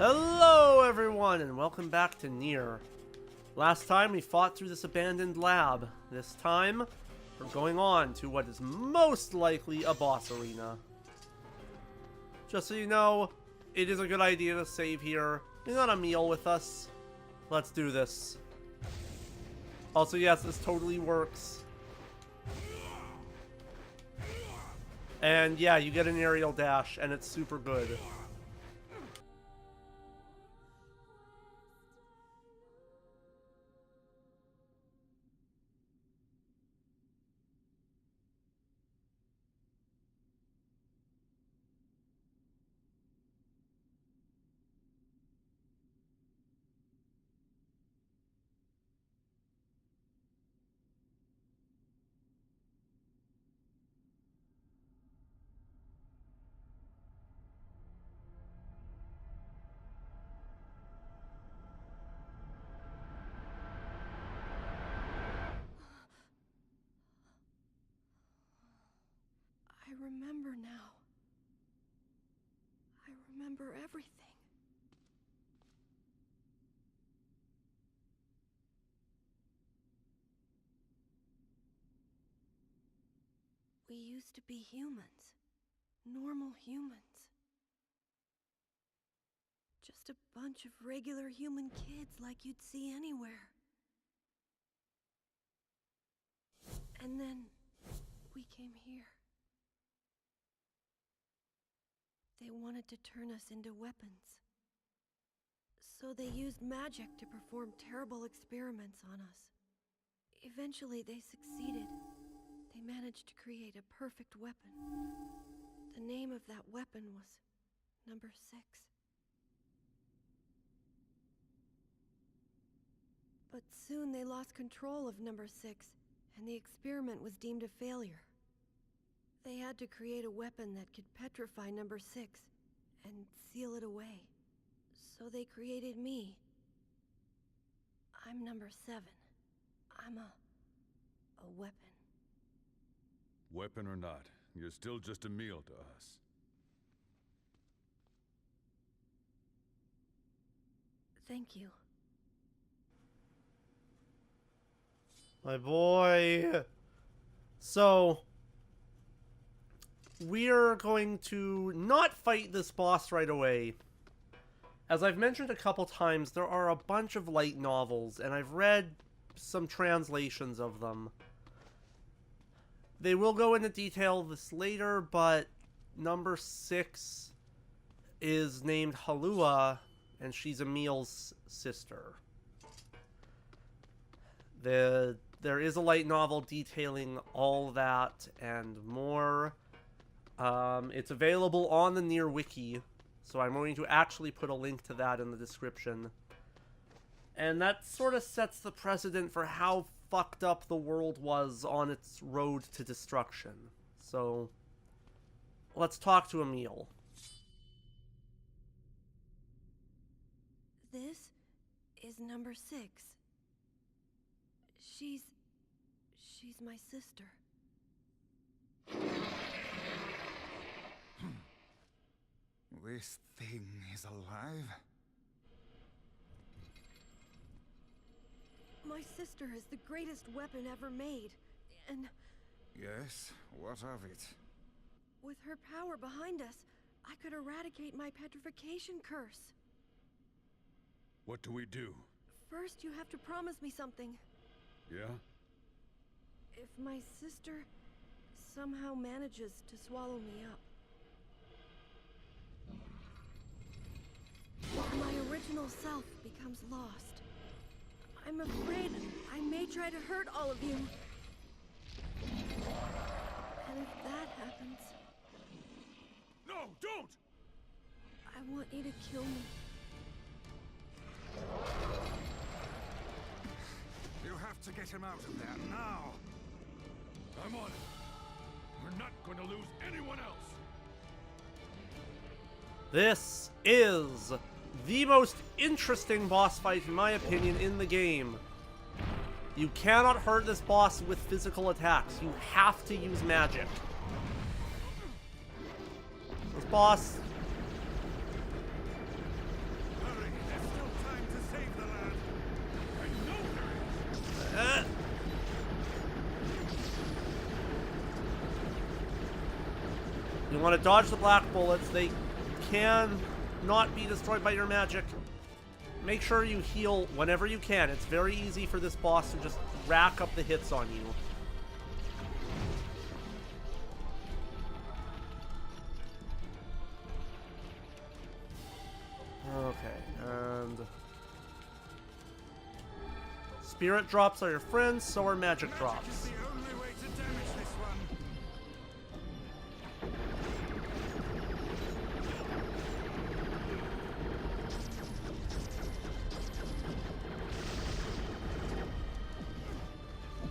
Hello everyone and welcome back to Nier. Last time we fought through this abandoned lab. This time, we're going on to what is most likely a boss arena. Just so you know, it is a good idea to save here. You're not a meal with us. Let's do this. Also, yes, this totally works. And yeah, you get an aerial dash, and it's super good. I remember now. I remember everything. We used to be humans. Normal humans. Just a bunch of regular human kids like you'd see anywhere. And then we came here. They wanted to turn us into weapons. So they used magic to perform terrible experiments on us. Eventually they succeeded. They managed to create a perfect weapon. The name of that weapon was Number 6. But soon they lost control of Number 6, and the experiment was deemed a failure. They had to create a weapon that could petrify Number 6 and seal it away. So they created me. I'm Number 7. I'm a weapon. Weapon or not, you're still just a meal to us. Thank you. My boy. So, we're going to not fight this boss right away. As I've mentioned a couple times, there are a bunch of light novels, and I've read some translations of them. They will go into detail this later, but Number 6 is named Halua, and she's Emil's sister. There is a light novel detailing all that and more. It's available on the Nier wiki, so I'm going to actually put a link to that in the description. And that sort of sets the precedent for how fucked up the world was on its road to destruction. So, let's talk to Emil. This is Number 6. She's my sister. This thing is alive? My sister is the greatest weapon ever made, and Yes, what of it? with her power behind us, I could eradicate my petrification curse. What do we do? First, you have to promise me something. Yeah? If my sister somehow manages to swallow me up, if my original self becomes lost, I'm afraid I may try to hurt all of you. And if that happens, No, don't! I want you to kill me. You have to get him out of there now! I'm on it. We're not going to lose anyone else. This is the most interesting boss fight, in my opinion, in the game. You cannot hurt this boss with physical attacks. You have to use magic. This boss want to dodge the black bullets. They can not be destroyed by your magic. Make sure you heal whenever you can. It's very easy for this boss to just rack up the hits on you. Okay, and... Spirit drops are your friends, so are magic drops. Is the only way to damage this one.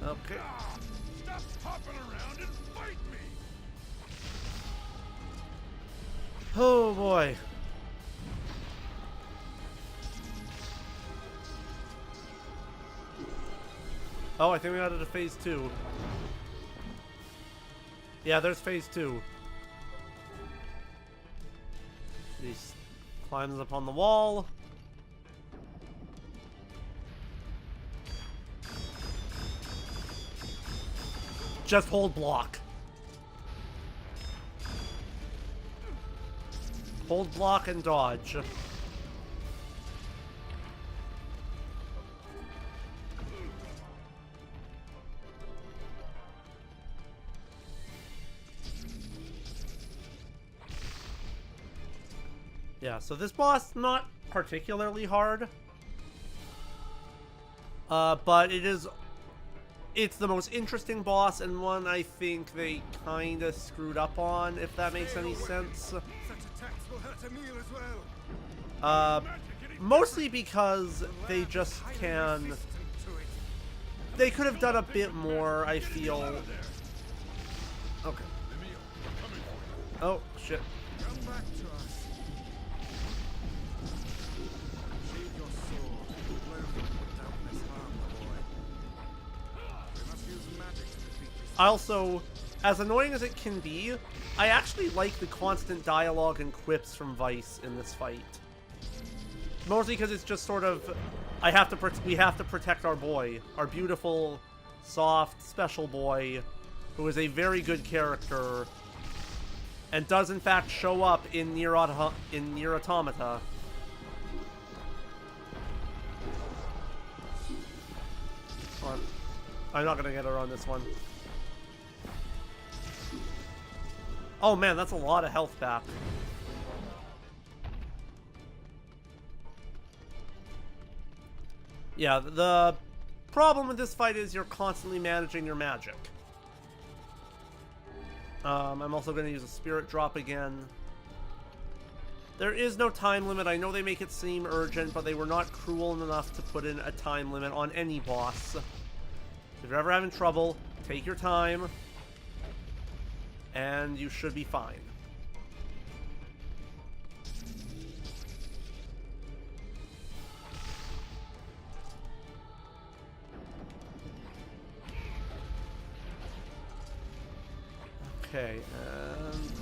Okay. Stop hopping around and fight me! Oh boy. Oh, I think we got into phase 2. Yeah, there's phase 2. He climbs up on the wall. Just hold block. Hold block and dodge. Yeah, so this boss, not particularly hard. But it's the most interesting boss and one I think they kinda screwed up on, if that makes any sense. Such attacks will hurt Emil as well. Mostly because they just can... Resistant to it. They could have done a bit more, I feel. Okay. Oh, shit. Come back to us. Sheathe your sword. Blow would doubtless harm the boy. We must use magic to defeat this. Also, as annoying as it can be, I actually like the constant dialogue and quips from Vice in this fight. Mostly because it's just sort of, we have to protect our boy, our beautiful, soft, special boy, who is a very good character, and does in fact show up in Nier Automata. Hold on. I'm not gonna get her on this one. Oh man, that's a lot of health back. Yeah, the problem with this fight is you're constantly managing your magic. I'm also going to use a spirit drop again. There is no time limit. I know they make it seem urgent, but they were not cruel enough to put in a time limit on any boss. If you're ever having trouble, take your time, and you should be fine. Okay, and...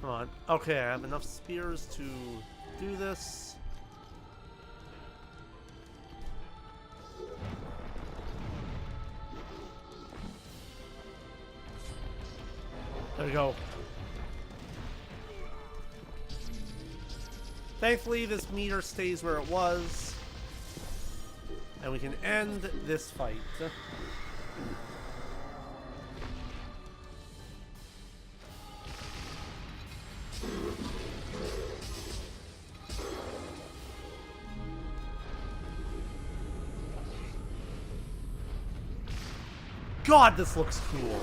Come on. Okay, I have enough spears to do this. There we go. Thankfully, this meter stays where it was, and we can end this fight. God, this looks cool.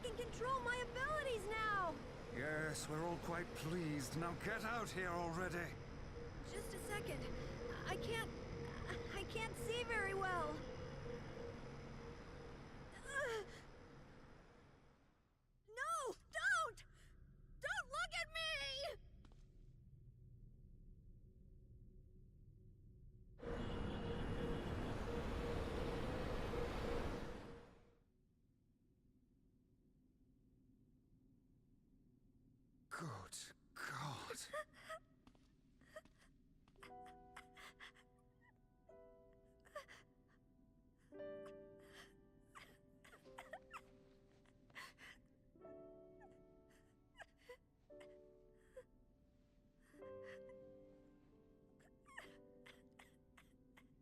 can control my abilities now! Yes, we're all quite pleased. Now get out here already. Just a second. I can't see very well. No! Don't! Don't look at me! Good God.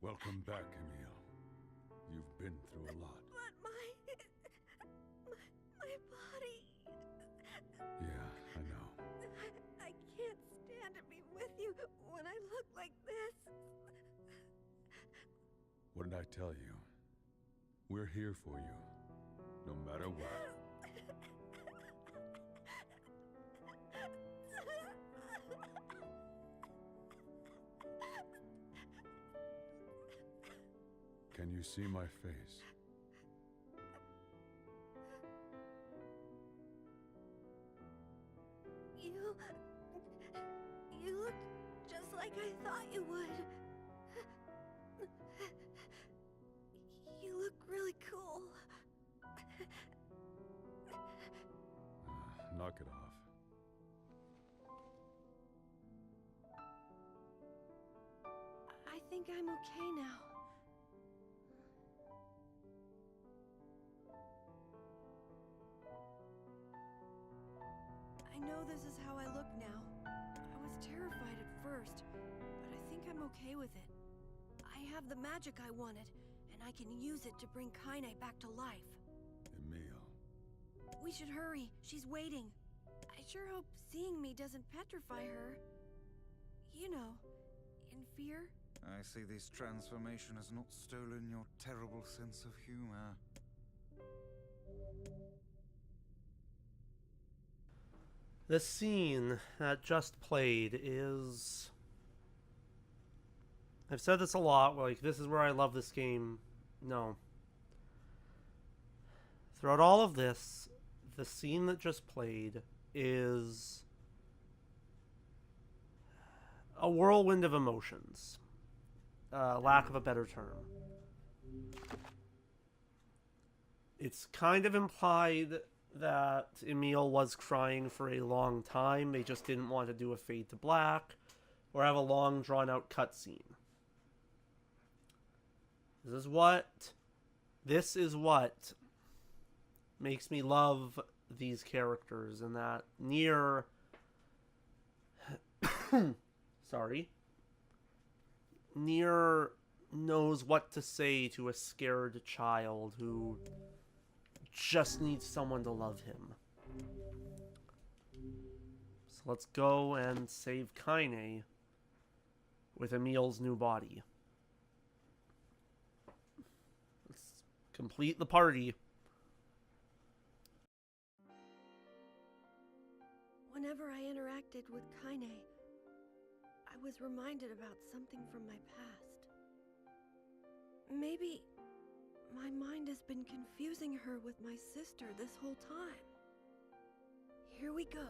Welcome back, Emil. You've been through a lot. But my body... Yeah, I know. I can't stand to be with you when I look like this. What did I tell you? We're here for you, no matter what. Can you see my face? You look just like I thought you would. You look really cool. Knock it off. I think I'm okay now. I know this is how I look now. I was terrified at first, but I think I'm okay with it. I have the magic I wanted, and I can use it to bring Kaine back to life. Emil. We should hurry. She's waiting. I sure hope seeing me doesn't petrify her. You know, in fear. I see this transformation has not stolen your terrible sense of humor. The scene that just played is... I've said this a lot, like, this is where I love this game. No. Throughout all of this, the scene that just played is a whirlwind of emotions. Lack of a better term. It's kind of implied that Emil was crying for a long time. They just didn't want to do a fade to black or have a long drawn out cutscene. This is what makes me love these characters, and that Nier Nier knows what to say to a scared child who just needs someone to love him. So let's go and save Kaine with Emil's new body. Let's complete the party. Whenever I interacted with Kaine, I was reminded about something from my past. Maybe my mind has been confusing her with my sister this whole time. Here we go.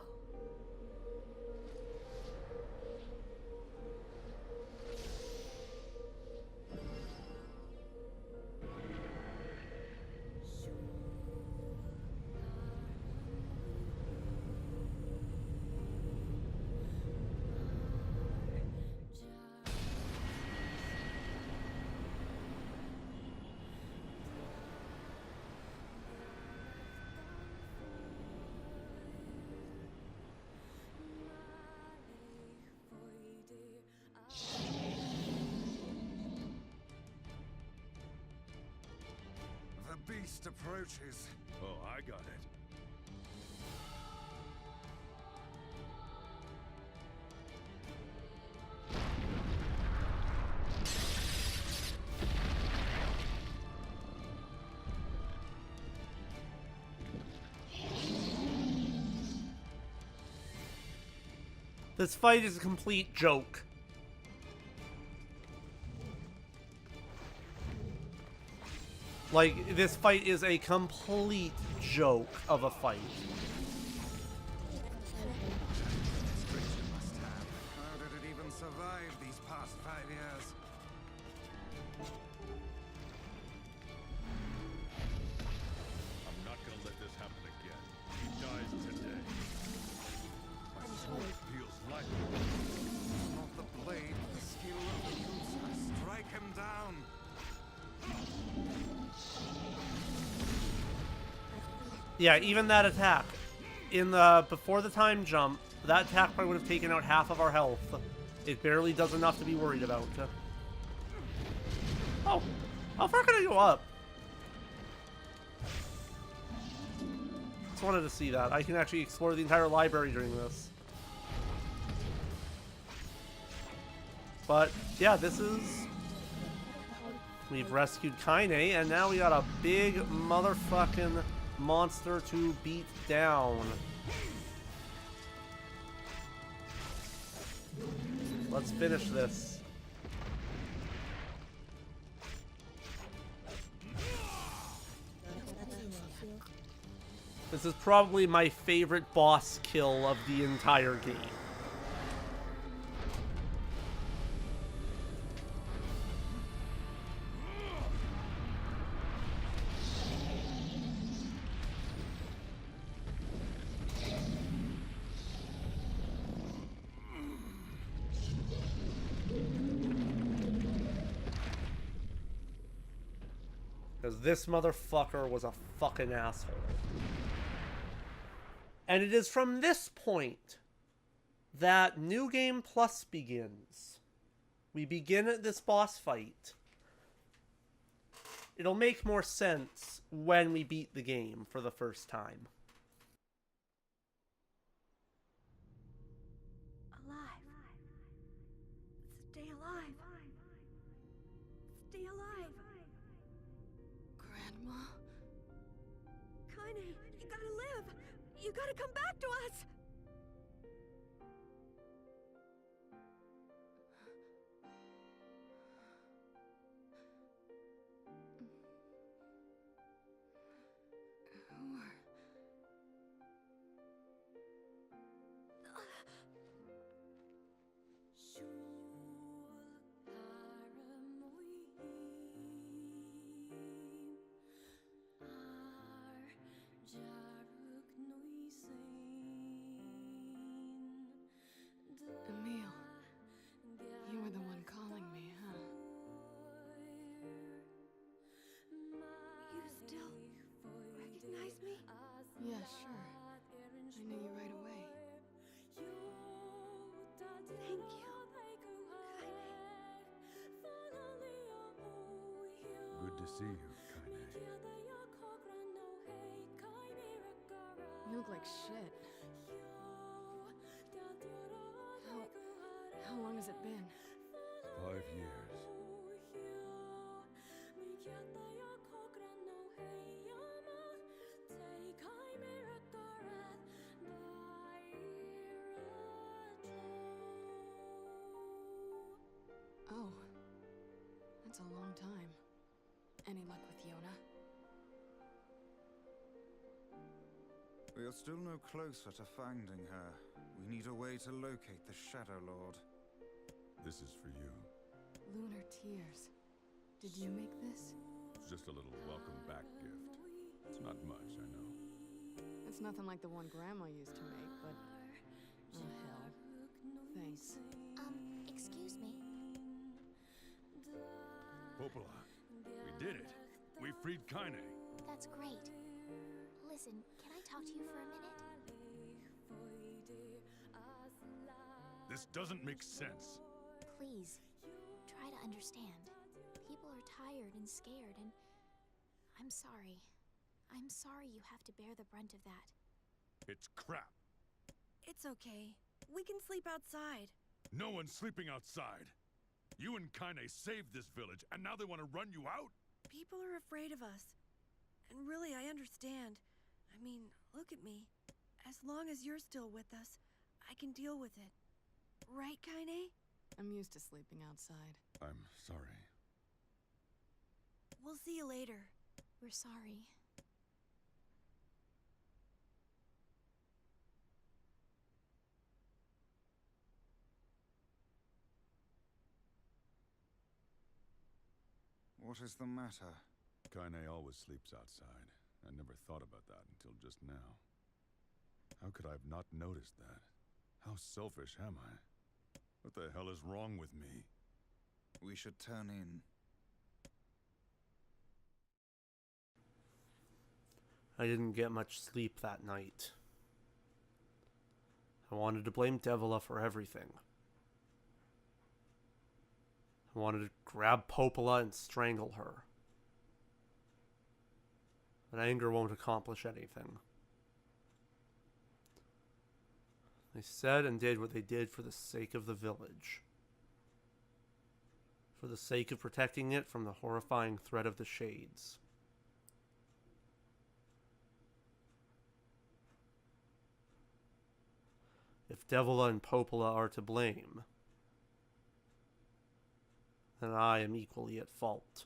The beast approaches. Oh, I got it. This fight is a complete joke. Like, this fight is a complete joke of a fight. This creature must have. How did it even survive these past 5 years? I'm not gonna let this happen again. He dies today. My sword feels light. Not the blade, the skill of the user. Strike him down. Yeah, even that attack. In the before the time jump, that attack probably would have taken out half of our health. It barely does enough to be worried about. Oh, how far can I go up? Just wanted to see that. I can actually explore the entire library during this. But yeah, this is... We've rescued Kaine, and now we got a big motherfucking monster to beat down. Let's finish this. This is probably my favorite boss kill of the entire game. Because this motherfucker was a fucking asshole. And it is from this point that New Game Plus begins. We begin at this boss fight. It'll make more sense when we beat the game for the first time. Alive. Stay alive. Stay alive. Grandma? Kaine, you gotta live. You gotta come back to us. Who are... Emil, you were the one calling me, huh? You still recognize me? Yeah, sure. I knew you right away. Thank you, Kaine. Good to see you, Kaine. You look like shit. How long has it been? 5 years. Oh, that's a long time. Any luck with Yona? We are still no closer to finding her. We need a way to locate the Shadow Lord. This is for you. Lunar tears. Did you make this? It's just a little welcome back gift. It's not much, I know. It's nothing like the one Grandma used to make, but... Oh, hell. Thanks. Excuse me. Popola, we did it. We freed Kaine. That's great. Listen, can I talk to you for a minute? This doesn't make sense. Please, try to understand. People are tired and scared, and I'm sorry. I'm sorry you have to bear the brunt of that. It's crap. It's okay. We can sleep outside. No one's sleeping outside. You and Kaine saved this village, and now they want to run you out? People are afraid of us. And really, I understand. I mean, look at me. As long as you're still with us, I can deal with it. Right, Kaine? I'm used to sleeping outside. I'm sorry. We'll see you later. We're sorry. What is the matter? Kaine always sleeps outside. I never thought about that until just now. How could I have not noticed that? How selfish am I? What the hell is wrong with me? We should turn in. I didn't get much sleep that night. I wanted to blame Devila for everything. I wanted to grab Popola and strangle her. But anger won't accomplish anything. They said and did what they did for the sake of the village. For the sake of protecting it from the horrifying threat of the Shades. If Devila and Popola are to blame, then I am equally at fault.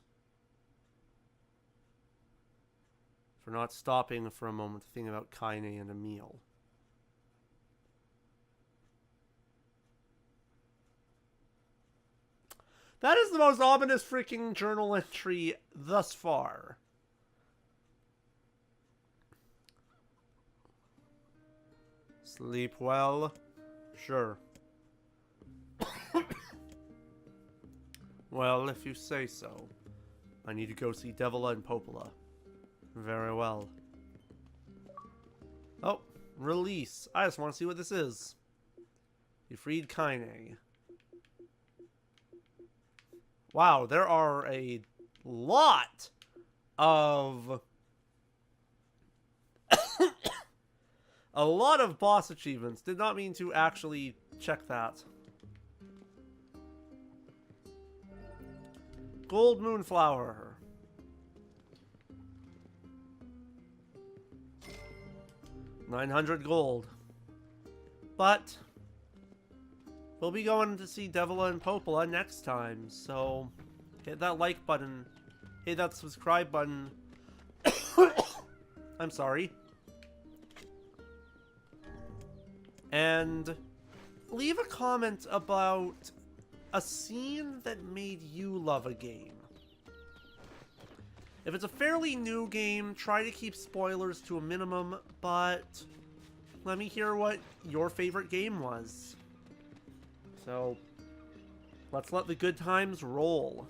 For not stopping for a moment to think about Kaine and Emil. That is the most ominous freaking journal entry thus far. Sleep well? Sure. Well, if you say so. I need to go see Devila and Popola. Very well. Oh, release. I just want to see what this is. You freed Kaine. Wow, there are a lot of... a lot of boss achievements. Did not mean to actually check that. Gold Moonflower. $900 gold. But we'll be going to see Devila and Popola next time, so hit that like button. Hit that subscribe button. I'm sorry. And leave a comment about a scene that made you love a game. If it's a fairly new game, try to keep spoilers to a minimum, but let me hear what your favorite game was. So, let's let the good times roll.